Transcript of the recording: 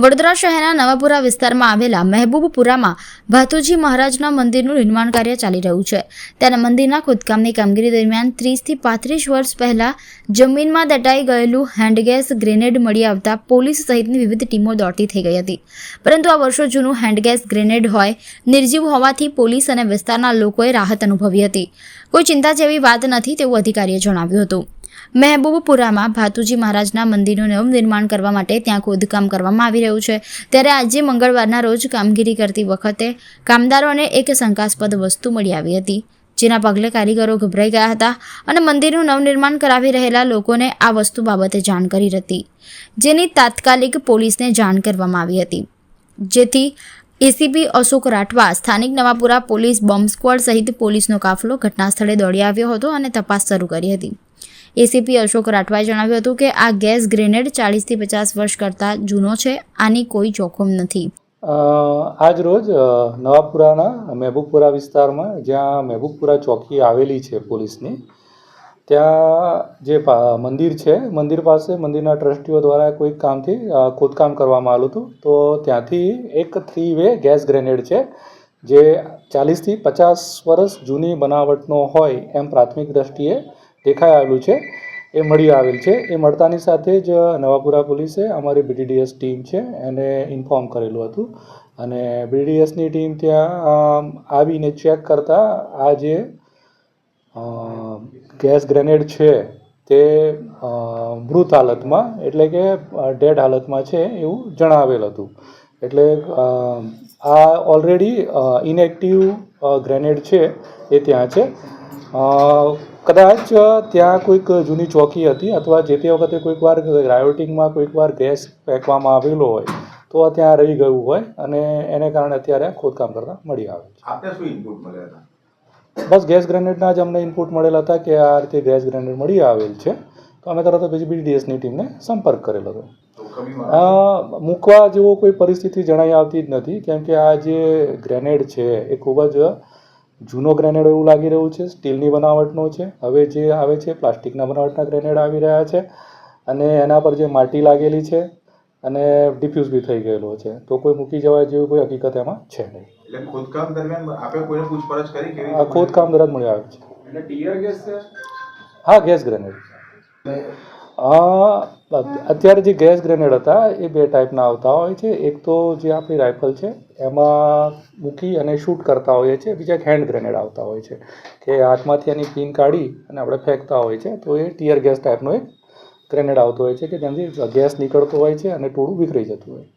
વડોદરા શહેરના નવાપુરા વિસ્તારમાં આવેલા મહેબૂબપુરામાં ભાતુજી મહારાજના મંદિરનું નિર્માણ કાર્ય ચાલી રહ્યું છે। ત્યારે મંદિરના ખોદકામની કામગીરી દરમિયાન 30 થી 35 વર્ષ પહેલા જમીનમાં દટાઈ ગયેલું હેન્ડગેસ ગ્રેનેડ મળી આવતા પોલીસ સહિતની વિવિધ ટીમો દોડતી થઈ ગઈ હતી, પરંતુ આ વર્ષો જૂનું હેન્ડગેસ ગ્રેનેડ હોય નિર્જીવ હોવાથી પોલીસ અને વિસ્તારના લોકોએ રાહત અનુભવી હતી। કોઈ ચિંતા જેવી વાત નથી તેવું અધિકારીએ જણાવ્યું હતું। મહેબૂબપુરામાં ભાતુજી મહારાજના મંદિરનું નવનિર્માણ કરવા માટે ત્યાં ખોદકામ કરવામાં આવી રહ્યું છે। ત્યારે આજે મંગળવારના રોજ કામગીરી કરતી વખતે કામદારોને એક શંકાસ્પદ વસ્તુ મળી આવી હતી, જેના પગલે કારીગરો ગભરાઈ ગયા હતા અને મંદિરનું નવનિર્માણ કરાવી રહેલા લોકોને આ વસ્તુ બાબતે જાણ કરી હતી, જેની તાત્કાલિક પોલીસને જાણ કરવામાં આવી હતી, જેથી એસીપી અશોક રાઠવા, સ્થાનિક નવાપુરા પોલીસ બોમ્બ સ્ક્વોડ સહિત પોલીસનો કાફલો ઘટના સ્થળે દોડી આવ્યો હતો અને તપાસ શરૂ કરી હતી। એસીપી અશોક રાઠવાએ જણાવ્યું હતું કે આ ગેસ ગ્રેનેડ 40 થી 50 વર્ષ કરતાં જૂનો છે, આની કોઈ જોખમ નથી। આજ રોજ નવાપુરાના મહેબૂબપુરા વિસ્તારમાં જ્યાં મહેબૂબપુરા ચોકી આવેલી છે પોલીસની, ત્યાં જે મંદિર છે, મંદિર પાસે મંદિરના ટ્રસ્ટીઓ દ્વારા કોઈક કામથી ખોદકામ કરવામાં આવ્યું હતું, તો ત્યાંથી એક 3-વે ગેસ ગ્રેનેડ છે જે 40 થી 50 વર્ષ જૂની બનાવટનો હોય એમ પ્રાથમિક દ્રષ્ટિએ દેખાઈ આવેલું છે, એ મળી આવેલ છે। એ મળતાની સાથે જ નવાપુરા પોલીસે અમારી BDDS ટીમ છે એને ઇન્ફોર્મ કરેલું હતું અને BDDSની ટીમ ત્યાં આવીને ચેક કરતાં આ જે ગેસ ગ્રેનેડ છે તે મૃત હાલતમાં એટલે કે ડેડ હાલતમાં છે એવું જણાવેલ હતું। એટલે આ ઓલરેડી ઇનએક્ટિવ ગ્રેનેડ છે એ ત્યાં છે। કદાચ ત્યાં કોઈક જૂની ચોકી હતી અથવા જે તે વખતે કોઈક વાર રાયોટિંગમાં કોઈક વાર ગેસ ફેંકવામાં આવેલો હોય તો ત્યાં રહી ગયું હોય અને એને કારણે અત્યારે ખોદકામ કરતાં મળી આવે છે। આપને શું ઇનપુટ મળ્યા હતા? બસ ગેસ ગ્રેનેડના જ અમને ઇનપુટ મળેલા હતા કે આ રીતે ગેસ ગ્રેનેડ મળી આવેલ છે, તો અમે તરત જ BDDSની ટીમને સંપર્ક કરેલો હતો। મૂકવા જેવો કોઈ પરિસ્થિતિ જણાઈ આવતી જ નથી, કેમ કે આ જે ગ્રેનેડ છે એ ખૂબ જ જૂનો ગ્રેનેડ એવું લાગી રહ્યું છે, સ્ટીલની બનાવટનો છે। હવે જે આવે છે પ્લાસ્ટિકના બનાવટના ગ્રેનેડ આવી રહ્યા છે અને એના પર જે માટી લાગેલી છે અને ડિફ્યુઝ બી થઈ ગયેલો છે, તો કોઈ મૂકી જવાય જેવી કોઈ હકીકત એમાં છે નહીં। એટલે ખોદકામ દરમિયાન આપણે કોઈને પૂછપરછ કરી કે આ ખોદકામ દરમિયાન મળી આવે છે। એટલે ટીયર ગેસ છે? હા, ગેસ ગ્રેનેડ। અત્યારે જે ગેસ ગ્રેનેડ હતા એ 2 ટાઈપના આવતા હોય છે, એક તો જે આપણી રાઇફલ છે એમાં મૂકી અને શૂટ કરતા હોઈએ છીએ, બીજા એક હેન્ડ ગ્રેનેડ આવતા હોય છે કે હાથમાંથી એની પિન કાઢી અને આપણે ફેંકતા હોય છે, તો એ ટીયર ગેસ ટાઈપનો એક ગ્રેનેડ આવતો હોય છે કે જેનાથી ગેસ નીકળતો હોય છે અને ટોળું વિખરાઈ જતું હોય।